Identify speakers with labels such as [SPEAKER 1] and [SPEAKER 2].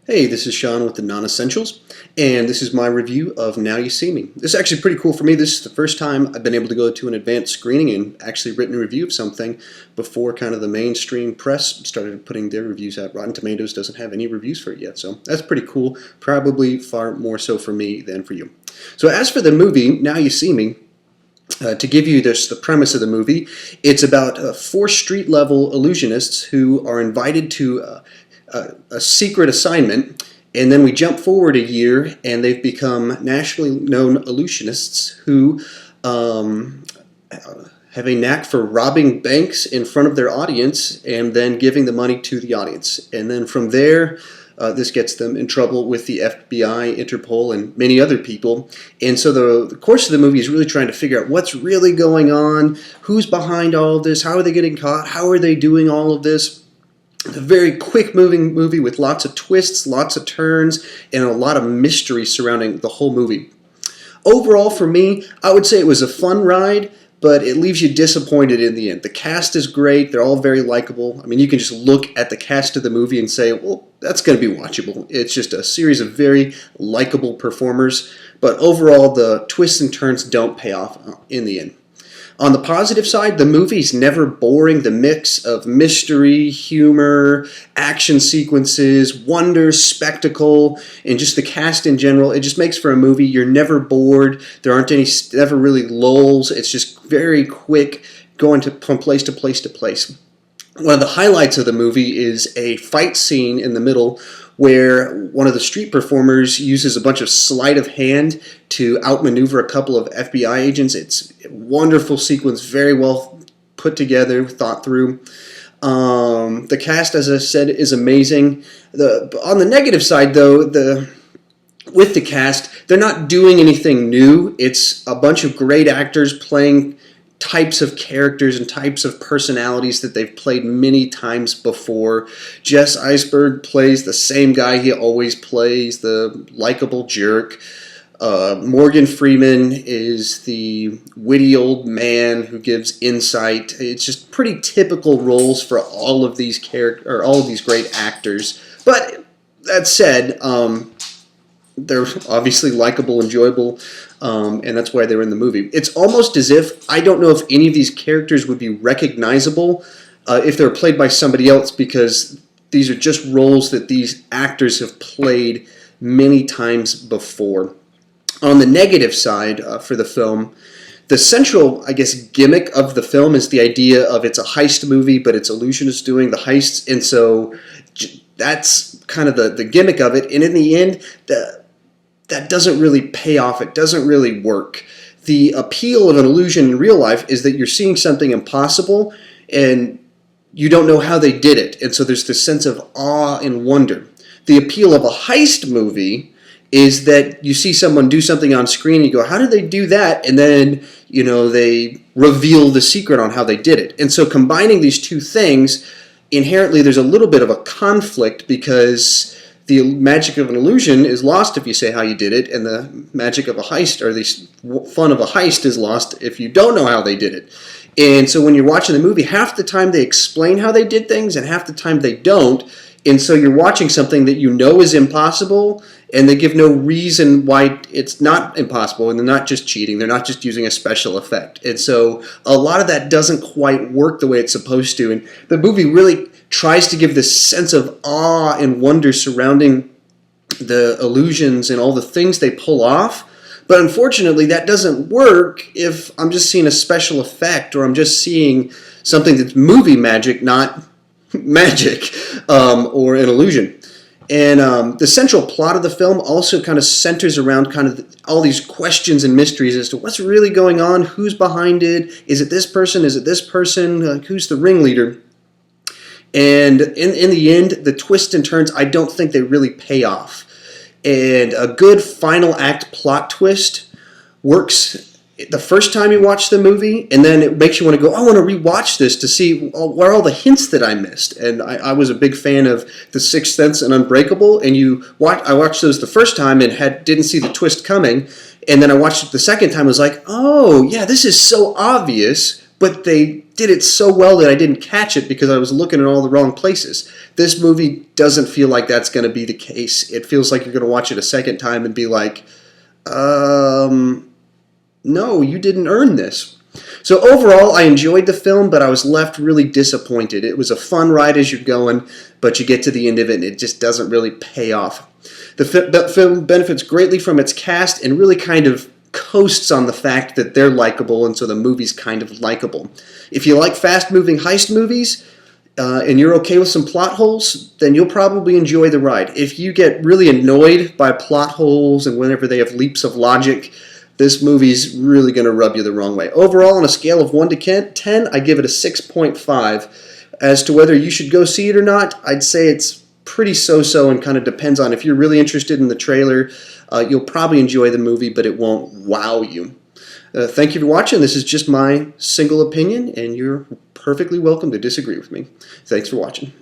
[SPEAKER 1] Hey, this is Sean with the Non-Essentials, and this is my review of Now You See Me. This is actually pretty cool for me. This is the first time I've been able to go to an advanced screening and actually written a review of something before kind of the mainstream press started putting their reviews out. Rotten Tomatoes doesn't have any reviews for it yet, so that's pretty cool. Probably far more so for me than for you. So as for the movie, Now You See Me, to give you the premise of the movie, it's about four street-level illusionists who are invited to a secret assignment, and then we jump forward a year and they've become nationally known illusionists who have a knack for robbing banks in front of their audience and then giving the money to the audience. And then from there, this gets them in trouble with the FBI, Interpol, and many other people. And so the course of the movie is really trying to figure out what's really going on, who's behind all of this, how are they getting caught, how are they doing all of this. A very quick-moving movie with lots of twists, lots of turns, and a lot of mystery surrounding the whole movie. Overall, for me, I would say it was a fun ride, but it leaves you disappointed in the end. The cast is great. They're all very likable. I mean, you can just look at the cast of the movie and say, well, that's going to be watchable. It's just a series of very likable performers, but overall, the twists and turns don't pay off in the end. On the positive side, the movie's never boring. The mix of mystery, humor, action sequences, wonder, spectacle, and just the cast in general, it just makes for a movie. You're never bored. There aren't any, never really lulls. It's just very quick, going from place to place to place. One of the highlights of the movie is a fight scene in the middle where one of the street performers uses a bunch of sleight of hand to outmaneuver a couple of FBI agents. It's a wonderful sequence, very well put together, thought through. The cast, as I said, is amazing. On the negative side, though, with the cast, they're not doing anything new. It's a bunch of great actors playing types of characters and types of personalities that they've played many times before. Jesse Eisenberg plays the same guy he always plays, the likable jerk. Morgan Freeman is the witty old man who gives insight. It's just pretty typical roles for all of these all of these great actors. But that said, they're obviously likable, enjoyable, and that's why they're in the movie. It's almost as if, I don't know if any of these characters would be recognizable if they were played by somebody else, because these are just roles that these actors have played many times before. On the negative side for the film, the central, I guess, gimmick of the film is the idea of it's a heist movie, but it's illusionists doing the heists, and so that's kind of the gimmick of it, and in the end, that doesn't really pay off. It doesn't really work. The appeal of an illusion in real life is that you're seeing something impossible and you don't know how they did it. And so there's this sense of awe and wonder. The appeal of a heist movie is that you see someone do something on screen and you go, how did they do that? And then, you know, they reveal the secret on how they did it. And so combining these two things, inherently there's a little bit of a conflict, because the magic of an illusion is lost if you say how you did it, and the magic of a heist, or the fun of a heist, is lost if you don't know how they did it. And so when you're watching the movie, half the time they explain how they did things, and half the time they don't. And so you're watching something that you know is impossible, and they give no reason why it's not impossible, and they're not just cheating, they're not just using a special effect. And so a lot of that doesn't quite work the way it's supposed to, and the movie really tries to give this sense of awe and wonder surrounding the illusions and all the things they pull off. But unfortunately, that doesn't work if I'm just seeing a special effect, or I'm just seeing something that's movie magic, not magic, or an illusion. And the central plot of the film also kind of centers around kind of all these questions and mysteries as to what's really going on, who's behind it, is it this person, is it this person, who's the ringleader. And in the end, the twists and turns, I don't think they really pay off. And a good final act plot twist works the first time you watch the movie, and then it makes you want to go, I want to rewatch this to see where are all the hints that I missed. And I was a big fan of The Sixth Sense and Unbreakable, and I watched those the first time and didn't see the twist coming, and then I watched it the second time and was like, oh, yeah, this is so obvious, but they did it so well that I didn't catch it because I was looking in all the wrong places. This movie doesn't feel like that's going to be the case. It feels like you're going to watch it a second time and be like, no, you didn't earn this. So overall, I enjoyed the film, but I was left really disappointed. It was a fun ride as you're going, but you get to the end of it and it just doesn't really pay off. The film benefits greatly from its cast and really kind of coasts on the fact that they're likable, and so the movie's kind of likable. If you like fast-moving heist movies, and you're okay with some plot holes, then you'll probably enjoy the ride. If you get really annoyed by plot holes and whenever they have leaps of logic, this movie's really going to rub you the wrong way. Overall, on a scale of 1 to 10, I give it a 6.5. As to whether you should go see it or not, I'd say it's pretty so-so and kind of depends on if you're really interested in the trailer. You'll probably enjoy the movie, but it won't wow you. Thank you for watching. This is just my single opinion, and you're perfectly welcome to disagree with me. Thanks for watching.